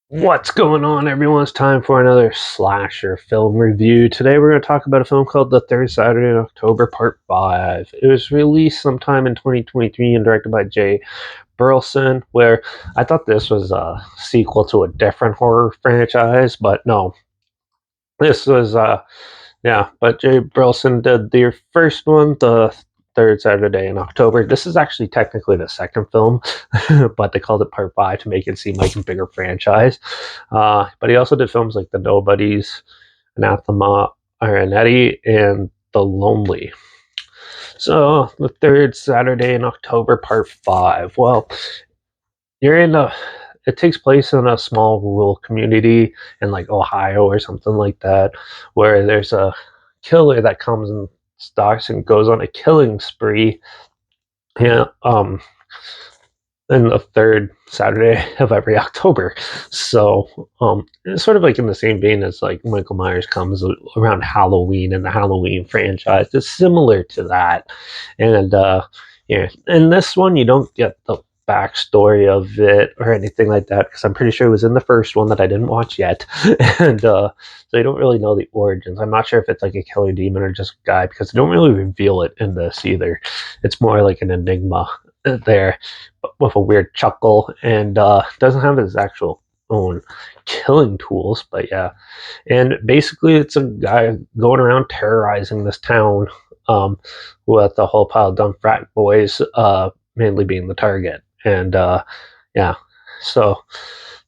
What's going on, everyone? It's time for another slasher film review. Today we're going to talk about a film called The Third Saturday in October, Part 5. It was released sometime in 2023 and directed by Jay Burleson, where I thought this was a sequel to a different horror franchise, but no. This was, but Jay Burleson did the first one, The Third Saturday in October. This is actually technically the second film, but they called it Part 5 to make it seem like a bigger franchise. But he also did films like The Nobodies, Anathema Arenetti, and The Lonely. So, The Third Saturday in October, Part 5. Well, you're in a it takes place in a small rural community in like Ohio or something like that, where there's a killer that comes and stalks and goes on a killing spree. Yeah, in the third Saturday of every October. So it's sort of like in the same vein as like Michael Myers comes around Halloween and the Halloween franchise. It's similar to that. And yeah, in this one you don't get the backstory of it or anything like that because I'm pretty sure it was in the first one that I didn't watch yet. And so you don't really know the origins. I'm not sure if it's like a killer demon or just a guy because they don't really reveal it in this either. It's more like an enigma there with a weird chuckle, and doesn't have his actual own killing tools, but yeah. And basically it's a guy going around terrorizing this town, with a whole pile of dumb frat boys, mainly being the target. And yeah, so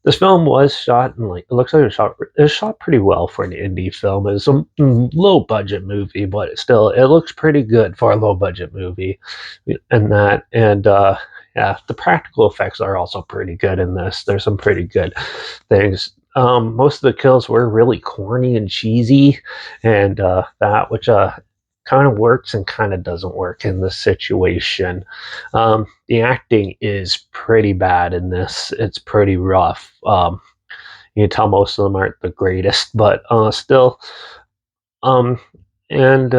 this film was shot in like, it looks like it was shot pretty well for an indie film. It was a low budget movie, but it looks pretty good for a low budget movie. And yeah, the practical effects are also pretty good in this. There's some pretty good things. Most of the kills were really corny and cheesy, and that which kind of works and kind of doesn't work in this situation. The acting is pretty bad in this. It's pretty rough. You can tell most of them aren't the greatest, but still. Um, and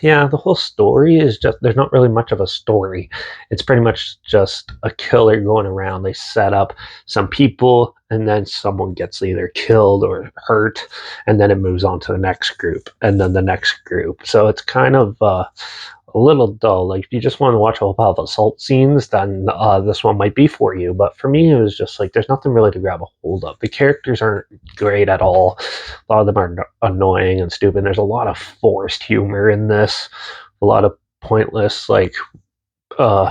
yeah, the whole story is just there's not really much of a story. It's pretty much just a killer going around. They set up some people, and then someone gets either killed or hurt, and then it moves on to the next group, and then the next group. So it's kind of a little dull. Like if you just want to watch a whole pile of assault scenes, then this one might be for you. But for me, it was just like there's nothing really to grab a hold of. The characters aren't great at all. A lot of them are annoying and stupid. There's a lot of forced humor in this. A lot of pointless like uh,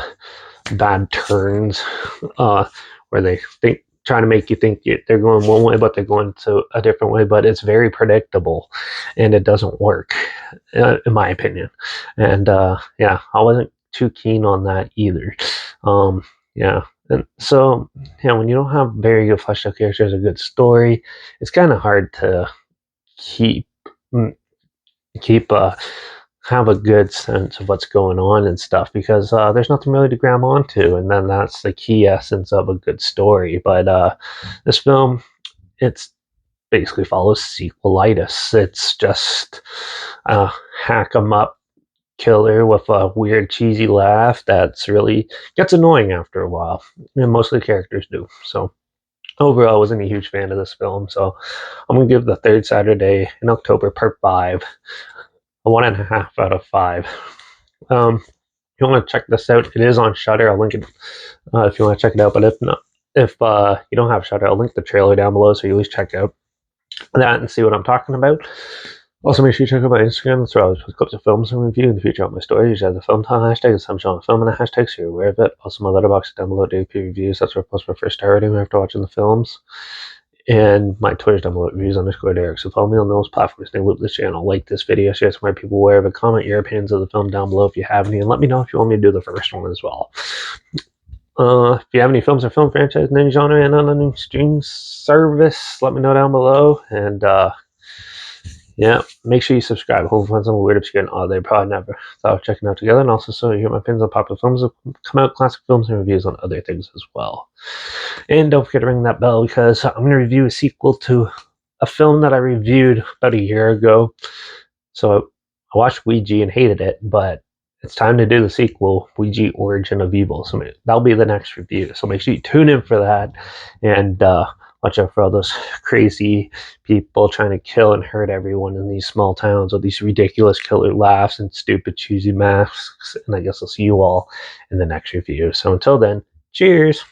bad turns, where they think trying to make you think they're going one way, but they're going to a different way. But it's very predictable, and it doesn't work, in my opinion. And yeah, I wasn't too keen on that either. Yeah, and so yeah, when you don't have very good fleshed out characters, a good story, it's kind of hard to keep mm, keep have a good sense of what's going on and stuff because there's nothing really to grab onto, and then that's the key essence of a good story. But this film, it's basically follows sequelitis. It's just a hack 'em up killer with a weird cheesy laugh that's really gets annoying after a while, and most of the characters do. So overall, I wasn't a huge fan of this film. So I'm gonna give The Third Saturday in October, Part 5, a 1.5 out of 5. If you want to check this out, it is on Shutter. I'll link it if you want to check it out. But if not, if you don't have Shutter, I'll link the trailer down below so you at least check out that and see what I'm talking about. Also, make sure you check out my Instagram. That's where I always post clips of films and review in the future on my stories. You have the film time hashtag and some showing film and a hashtag, so you're aware of it. Also, my letterbox down below, daily reviews. That's where I post my first star rating after watching the films. And my Twitter's down below, reviews_Derek. So follow me on those platforms. Stay loop this channel. Like this video, share some more people aware of it. Comment your opinions of the film down below if you have any, and let me know if you want me to do the first one as well. If you have any films or film franchise in any genre and on any streaming service, let me know down below. And yeah, make sure you subscribe. Hopefully find some weird, obscure, and odd they probably never thought of checking out together. And also so you hear my opinions on popular films that come out, classic films, and reviews on other things as well. And don't forget to ring that bell because I'm going to review a sequel to a film that I reviewed about a year ago. So I watched Ouija and hated it, but it's time to do the sequel, Ouija Origin of Evil. So that'll be the next review. So make sure you tune in for that. And Watch out for all those crazy people trying to kill and hurt everyone in these small towns with these ridiculous killer laughs and stupid cheesy masks. And I guess I'll see you all in the next review. So until then, cheers!